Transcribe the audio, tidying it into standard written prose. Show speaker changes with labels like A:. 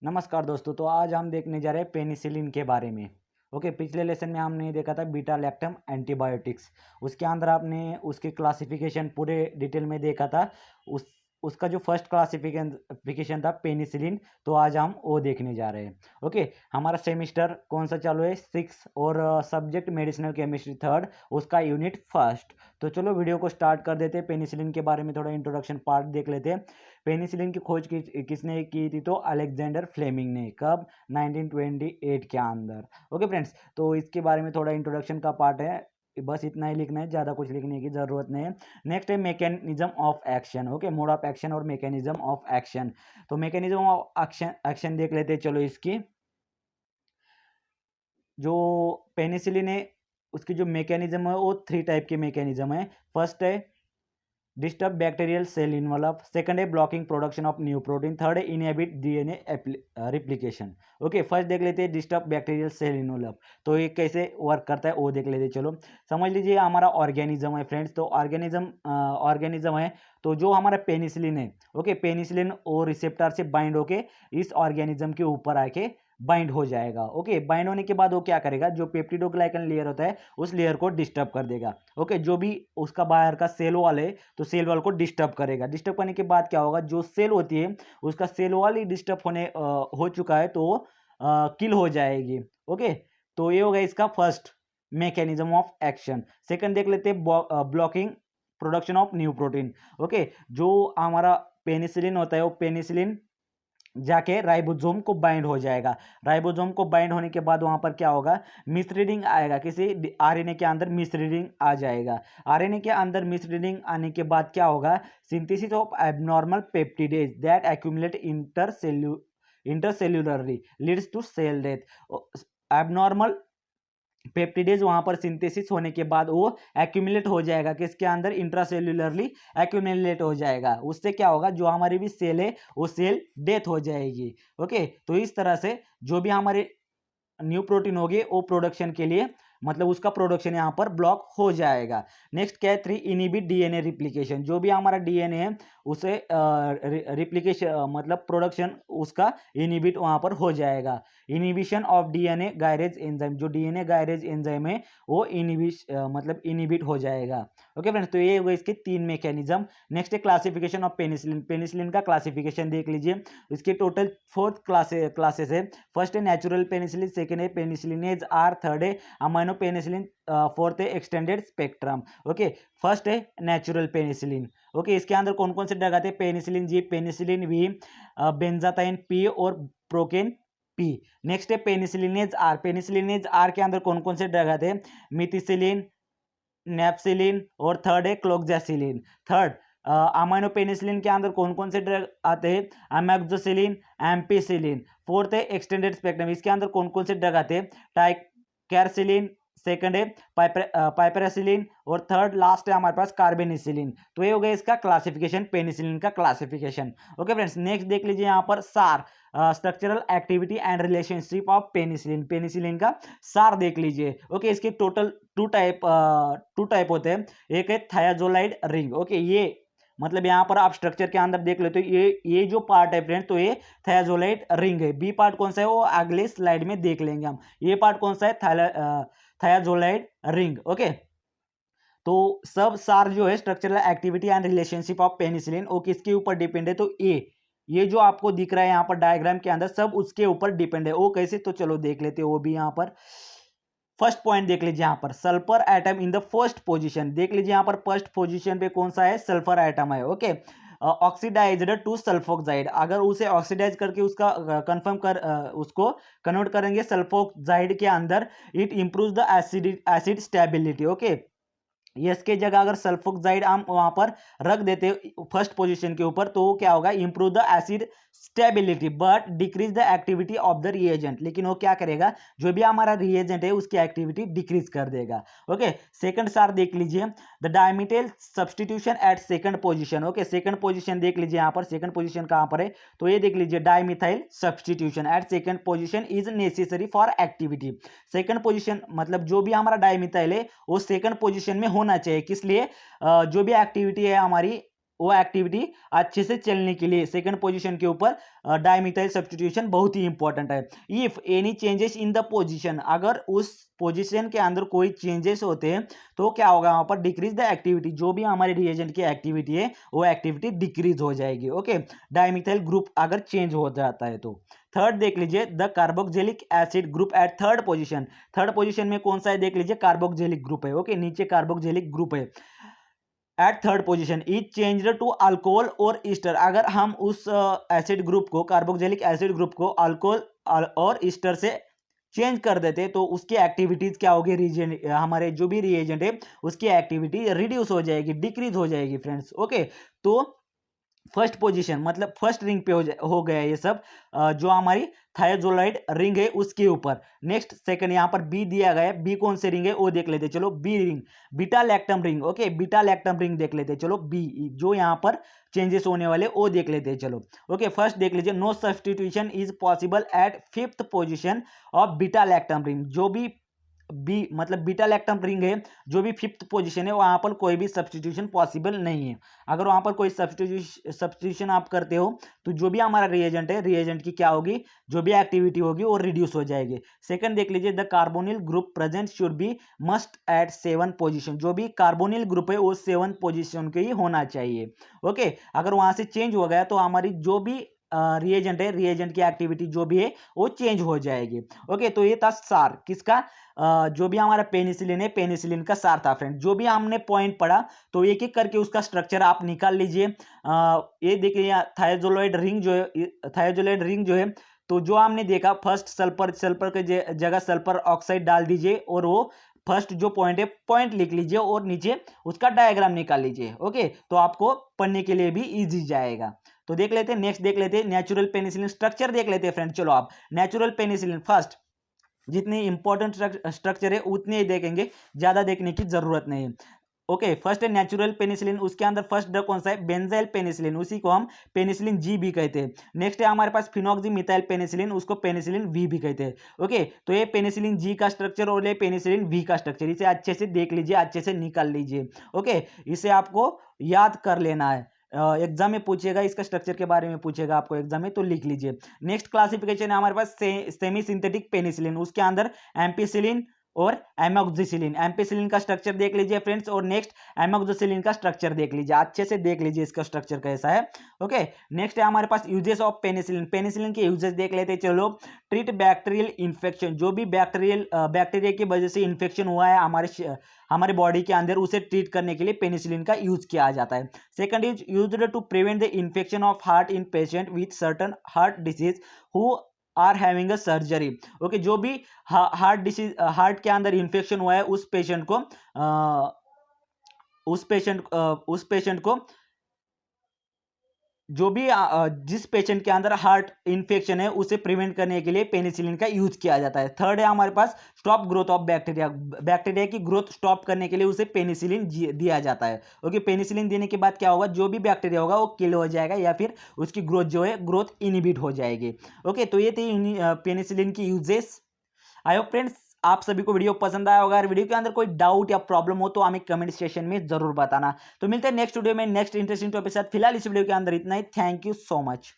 A: नमस्कार दोस्तों। तो आज हम देखने जा रहे हैं पेनिसिलिन के बारे में। ओके, पिछले लेसन में हमने देखा था बीटा लैक्टम एंटीबायोटिक्स। उसके अंदर आपने उसकी क्लासिफिकेशन पूरे डिटेल में देखा था। उस उसका जो फर्स्ट क्लासिफिकेशन था पेनिसिलिन, तो आज हम वो देखने जा रहे हैं। ओके, हमारा सेमिस्टर कौन सा चालू है? 6 और सब्जेक्ट मेडिसिनल केमिस्ट्री थर्ड, उसका यूनिट फर्स्ट। तो चलो वीडियो को स्टार्ट कर देते हैं। पेनिसिलिन के बारे में थोड़ा इंट्रोडक्शन पार्ट देख लेते हैं। पेनिसिलिन की खोज किसने की थी? तो अलेक्जेंडर फ्लेमिंग ने। कब? 1928 के अंदर। ओके फ्रेंड्स, तो इसके बारे में थोड़ा इंट्रोडक्शन का पार्ट है, बस इतना ही लिखना है, ज़्यादा कुछ लिखने की ज़रूरत नहीं है। नेक्स्ट है mechanism of action. Okay, mode of action और मैकेनिज्म ऑफ एक्शन। तो मैकेनिज्म ऑफ एक्शन एक्शन देख लेते हैं। चलो, इसकी जो पेनिसिलिन है उसकी जो मैकेनिज्म है वो 3 टाइप के मैकेनिज्म है। फर्स्ट है disturb bacterial cell involve, second है blocking production of new protein, third है inhibit DNA replication. Okay, first देख लेते हैं डिस्टर्ब बैक्टीरियल सेल इन्वॉल्व। तो ये कैसे वर्क करता है वो देख लेते हैं। चलो, समझ लीजिए हमारा ऑर्गेनिज्म है फ्रेंड्स। तो ऑर्गेनिज्म है, तो जो हमारा पेनिसिलिन है, ओके, पेनिसिलिन और रिसेप्टर से बाइंड होके इस ऑर्गेनिज्म के ऊपर आके बाइंड हो जाएगा। ओके, बाइंड होने के बाद वो क्या करेगा? जो पेप्टिडोग्लाइकन लेयर होता है उस लेयर को डिस्टर्ब कर देगा। ओके, जो भी उसका बाहर का सेल वॉल है तो सेल वॉल को डिस्टर्ब करेगा। डिस्टर्ब करने के बाद क्या होगा? जो सेल होती है उसका सेल वॉल ही डिस्टर्ब हो चुका है तो किल हो जाएगी। ओके, तो ये होगा इसका first mechanism of action. Second देख लेते हैं blocking production of new protein. Okay, जो हमारा पेनिसिलिन होता है वो पेनिसिलिन जाके राइबोसोम को बाइंड हो जाएगा। राइबोसोम को बाइंड होने के बाद वहां पर क्या होगा? मिसरीडिंग आएगा, किसी आरएनए के अंदर मिसरीडिंग आ जाएगा। आरएनए के अंदर मिसरीडिंग आने के बाद क्या होगा? Synthesis of abnormal peptidase that accumulate intercellularly leads to cell death. Abnormal peptidase वहां पर सिंथेसिस होने के बाद वो एक्यूमुलेट हो जाएगा, किसके अंदर? इंट्रासेल्युलरली एक्यूमुलेट हो जाएगा। उससे क्या होगा? जो हमारी भी सेल है वो सेल डेथ हो जाएगी। ओके, तो इस तरह से जो भी हमारे न्यू प्रोटीन होगी वो प्रोडक्शन के लिए, मतलब उसका प्रोडक्शन यहाँ पर ब्लॉक हो जाएगा। नेक्स्ट क्या है? 3 इनहिबिट डीएनए रिप्लिकेशन। जो भी हमारा डीएनए है उसे रिप्लिकेशन मतलब प्रोडक्शन उसका इनहिबिट वहां पर हो जाएगा। Inhibition of DNA gyrase enzyme, जो डीएनए गायरेज एंजाइम है वो मतलब इनहिबिट हो जाएगा। ओके फ्रेंड्स, तो ये हो गए इसके 3 मैकेनिज्म। नेक्स्ट है क्लासिफिकेशन ऑफ पेनिसिलिन। पेनिसिलिन का क्लासिफिकेशन देख लीजिए। इसके टोटल 4 क्लासेस है। फर्स्ट है नेचुरल पेनिसिलिन, सेकंड है पेनिसिलिनेज आर, थर्ड है अमाइनो पेनिसिलिन, फोर्थ है एक्सटेंडेड स्पेक्ट्रम। ओके, फर्स्ट है नेचुरल पेनिसिलिन। ओके, इसके अंदर कौन कौन से ड्रग आते हैं? Penicillin G, penicillin V, benzathine P और प्रोकेन पी। नेक्स्ट है पेनिसिलिनेज आर। पेनिसिलिनेज आर के अंदर कौन कौन से ड्रग आते हैं? मिथिसिलिन, नेप्सिलिन और थर्ड है क्लोक्सासिलिन। थर्ड अमाइनो पेनिसिलिन के अंदर कौन कौन से ड्रग आते हैं? अमेक्सोसिलिन, एम्पिसिलिन। फोर्थ है एक्सटेंडेड स्पेक्ट्रम, इसके अंदर कौन कौन से ड्रग आते हैं? टाइकैरसिलिन, सेकंड है पाइपरासिलिन और थर्ड लास्ट है हमारे पास कार्बेनिसिलिन। तो ये हो गया इसका क्लासिफिकेशन, पेनिसिलिन का क्लासिफिकेशन। ओके फ्रेंड्स, नेक्स्ट देख लीजिए यहाँ पर सार, structural activity and relationship of penicillin. Penicillin का सार देख लीजिए। ओके, इसके टोटल टू टाइप होते हैं। एक है थायाजोलाइड रिंग। ओके, ये मतलब यहाँ पर आप स्ट्रक्चर के अंदर देख लेते हो, ये जो पार्ट है फ्रेंड, तो ये थायाजोलाइड रिंग है। बी पार्ट कौन सा है वो अगले स्लाइड में देख लेंगे हम। ये पार्ट कौन सा है? थायाजोलाइड रिंग। ओके, तो सब सार जो है structural activity and relationship of penicillin वो किसके ऊपर डिपेंड है? तो ये जो आपको दिख रहा है यहाँ पर डायग्राम के अंदर सब उसके ऊपर डिपेंड है। वो कैसे? तो चलो देख लेते हैं वो भी। यहाँ पर फर्स्ट पॉइंट देख लीजिए, यहाँ पर sulphur atom in the first position. देख लीजिए यहाँ पर फर्स्ट पोजीशन पे कौन सा है? सल्फर एटम है। Okay, oxidised to sulphoxide. अगर उसे ऑक्सीडाइज करके उसका कंफर्म उसको कन्वर्ट करेंगे सल्फोक्साइड के अंदर, it improve the acid stability. Okay, yes के जगह अगर सल्फोक्साइड हम वहां पर रख देते फर्स्ट पोजीशन के ऊपर, तो क्या होगा? Improve the acid stability but decrease the activity of the reagent. लेकिन वो क्या करेगा? जो भी हमारा रिएजेंट है उसकी एक्टिविटी डिक्रीज कर देगा। ओके, सेकंड सार देख लीजिए, the dimethyl substitution at second position. Okay, second position देख लीजिए। यहाँ पर सेकंड पोजीशन कहां पर है? तो ये देख लीजिए, dimethyl substitution at second position is necessary for activity. Second position मतलब जो भी हमारा डायमिथाइल है वो सेकंड पोजीशन में होना चाहिए। किस लिए? जो भी एक्टिविटी है हमारी वो एक्टिविटी अच्छे से चलने के लिए सेकंड पोजीशन के ऊपर डाइमिथाइल सब्स्टिट्यूशन बहुत ही इंपॉर्टेंट है। If any changes in the position, अगर उस पोजीशन के अंदर कोई चेंजेस होते हैं तो क्या होगा, वहां पर डिक्रीज द एक्टिविटी, जो भी हमारे रिएजेंट की एक्टिविटी है वो एक्टिविटी डिक्रीज हो जाएगी। ओके, डाइमिथाइल ग्रुप अगर चेंज हो जाता है तो। थर्ड देख लीजिए, the carboxylic acid group at third position. Third position में कौन सा है देख लीजिए, कार्बोक्सिलिक ग्रुप है। ओके, नीचे कार्बोक्सिलिक ग्रुप है। At third position is changed to alcohol और ईस्टर। अगर हम उस एसिड ग्रुप को, कार्बोक्सिलिक एसिड ग्रुप को अल्कोहल और ईस्टर से चेंज कर देते तो उसकी एक्टिविटीज क्या होगी, रीजेंट हमारे जो भी रिएजेंट है उसकी एक्टिविटी रिड्यूस हो जाएगी, डिक्रीज हो जाएगी फ्रेंड्स। ओके, तो फर्स्ट पोजीशन मतलब फर्स्ट रिंग पे हो गया ये सब, जो हमारी थायोजोलाइड रिंग है उसके ऊपर। नेक्स्ट सेकंड यहाँ पर बी दिया गया है, बी कौन से रिंग है वो देख लेते, चलो B ring, beta lactam ring. Okay, beta lactam ring देख लेते, चलो बी, जो यहाँ पर चेंजेस होने वाले वो देख लेते हैं। चलो ओके, फर्स्ट देख लीजिए, no substitution is possible at fifth position of beta lactam ring. जो भी बी मतलब बीटा लैक्टम रिंग है, जो भी फिफ्थ पोजीशन है वहां पर कोई भी सब्स्टिट्यूशन पॉसिबल नहीं है। अगर वहां पर कोई सब्स्टिट्यूशन आप करते हो तो जो भी हमारा रिएजेंट है, रिएजेंट की क्या होगी, जो भी एक्टिविटी होगी वो रिड्यूस हो जाएगी। सेकंड देख लीजिए, the carbonyl group present should be must at 7 position. जो भी कार्बोनिल ग्रुप है वो 7 पोजीशन के ही होना चाहिए। ओके, अगर वहां से चेंज हो गया तो हमारी जो भी रिएजेंट है, रिएजेंट की एक्टिविटी जो भी है वो चेंज हो जाएगी। ओके, तो ये था सार किसका, जो भी हमारा पेनिसिलिन है, पेनिसिलिन का सार था फ्रेंड। जो भी हमने पॉइंट पढ़ा तो एक एक करके उसका स्ट्रक्चर आप निकाल लीजिए। ये देखिए थायोजोलॉइड रिंग जो है, थायोजोलॉइड रिंग जो है, तो जो हमने देखा फर्स्ट सल्फर, सल्फर के जगह सल्फर ऑक्साइड डाल दीजिए और वो फर्स्ट जो पॉइंट है पॉइंट लिख लीजिए और नीचे उसका डायग्राम निकाल लीजिए। ओके, तो आपको पढ़ने के लिए भी इजी जाएगा। तो देख लेते हैं, नेक्स्ट देख लेते हैं नेचुरल पेनिसिलिन स्ट्रक्चर देख लेते हैं फ्रेंड। चलो आप नेचुरल पेनिसिलिन फर्स्ट, जितनी इंपॉर्टेंट स्ट्रक्चर है उतने ही देखेंगे, ज्यादा देखने की जरूरत नहीं है। ओके, फर्स्ट है नेचुरल पेनिसिलिन, उसके अंदर फर्स्ट ड्रग कौन सा है, बेंजाइल पेनिसिलिन, उसी को हम पेनिसिलिन जी भी कहते हैं। नेक्स्ट है हमारे पास फिनॉक्सी मिथाइल पेनिसिलिन, उसको पेनिसिलिन वी भी कहते हैं। ओके, तो ये पेनिसिलिन जी का स्ट्रक्चर और ये पेनिसिलिन वी का स्ट्रक्चर, इसे अच्छे से देख लीजिए, अच्छे से निकाल लीजिए। ओके, इसे आपको याद कर लेना है, एग्जाम में पूछेगा, इसका स्ट्रक्चर के बारे में पूछेगा आपको एग्जाम में, तो लिख लीजिए। नेक्स्ट क्लासिफिकेशन है हमारे पास सेमी सिंथेटिक पेनिसिलिन, उसके अंदर एम्पिसिलिन और एमोक्सिसिलिन। एम्पिसिलिन का स्ट्रक्चर देख लीजिए फ्रेंड्स, और नेक्स्ट एमोक्सिसिलिन का स्ट्रक्चर देख लीजिए, अच्छे से देख लीजिए इसका स्ट्रक्चर कैसा है। ओके, नेक्स्ट है हमारे पास यूजेस ऑफ पेनिसिलिन। पेनिसिलिन के यूजेस देख लेते हैं, चलो। ट्रीट बैक्टीरियल इन्फेक्शन, जो भी बैक्टीरिया की वजह से इन्फेक्शन हुआ है हमारे बॉडी के अंदर, उसे ट्रीट करने के लिए पेनिसिलिन का यूज किया जाता है। Second is used to prevent the infection of heart in patient with certain heart disease who are having a surgery. Okay, जो भी हार्ट डिसीज, हार्ट के अंदर इन्फेक्शन हुआ है उस पेशेंट को जो भी जिस पेशेंट के अंदर हार्ट इन्फेक्शन है उसे प्रिवेंट करने के लिए पेनिसिलिन का यूज किया जाता है। थर्ड है हमारे पास stop growth of bacteria, bacteria की ग्रोथ स्टॉप करने के लिए उसे पेनिसिलिन दिया जाता है। ओके, पेनिसिलिन देने के बाद क्या होगा, जो भी बैक्टीरिया होगा वो किल हो जाएगा या फिर उसकी ग्रोथ जो है ग्रोथ इनहिबिट हो जाएगी। ओके, तो ये थी पेनिसिलिन की यूजेस। आई होप फ्रेंड्स आप सभी को वीडियो पसंद आया होगा। अगर वीडियो के अंदर कोई डाउट या प्रॉब्लम हो तो हमें कमेंट सेक्शन में जरूर बताना। तो मिलते हैं नेक्स्ट वीडियो में नेक्स्ट इंटरेस्टिंग टॉपिक के साथ। फिलहाल इस वीडियो के अंदर इतना ही। Thank you so much.